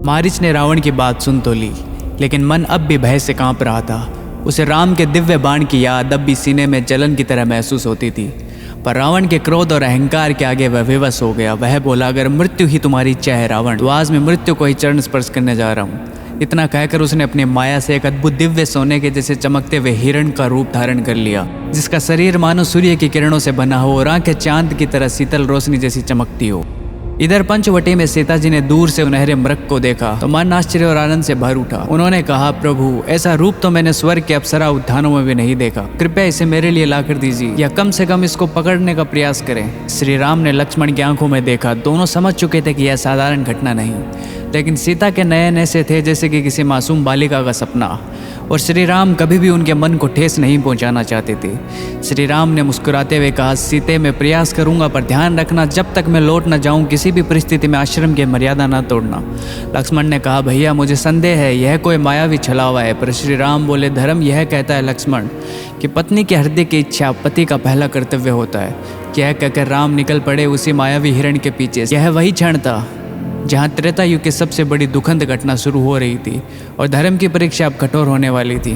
मारीच ने रावण की बात सुन तो ली, लेकिन मन अब भी भय से कांप रहा था। उसे राम के दिव्य बाण की याद अब भी सीने में जलन की तरह महसूस होती थी। पर रावण के क्रोध और अहंकार के आगे वह विवश हो गया। वह बोला, अगर मृत्यु ही तुम्हारी इच्छा है रावण, तो आज मैं मृत्यु को ही चरण स्पर्श करने जा रहा हूँ। इतना कहकर उसने अपनी माया से एक अद्भुत दिव्य सोने के जैसे चमकते हुए हिरण का रूप धारण कर लिया, जिसका शरीर मानो सूर्य की किरणों से बना हो और आंखें चांद की तरह शीतल रोशनी जैसी चमकती हो। इधर पंचवटी में सीता जी ने दूर से उनहरे मृग को देखा तो मन आश्चर्य और आनंद से भर उठा। उन्होंने कहा, प्रभु, ऐसा रूप तो मैंने स्वर्ग के अप्सरा उद्यानों में भी नहीं देखा। कृपया इसे मेरे लिए लाकर दीजिए, या कम से कम इसको पकड़ने का प्रयास करें। श्री राम ने लक्ष्मण की आंखों में देखा। दोनों समझ चुके थे कि यह साधारण घटना नहीं, लेकिन सीता के नयन ऐसे थे जैसे कि किसी मासूम बालिका का सपना, और श्री राम कभी भी उनके मन को ठेस नहीं पहुंचाना चाहते थे। श्री राम ने मुस्कुराते हुए कहा, सीते, मैं प्रयास करूंगा, पर ध्यान रखना जब तक मैं लौट न जाऊं किसी भी परिस्थिति में आश्रम की मर्यादा न तोड़ना। लक्ष्मण ने कहा, भैया, मुझे संदेह है यह कोई मायावी छलावा है। पर श्री राम बोले, धर्म यह कहता है लक्ष्मण कि पत्नी के हृदय की इच्छा पति का पहला कर्तव्य होता है। यह कहकर राम निकल पड़े उसी मायावी हिरण के पीछे। यह वही क्षण था जहाँ त्रेता युग की सबसे बड़ी दुखद घटना शुरू हो रही थी और धर्म की परीक्षा अब कठोर होने वाली थी।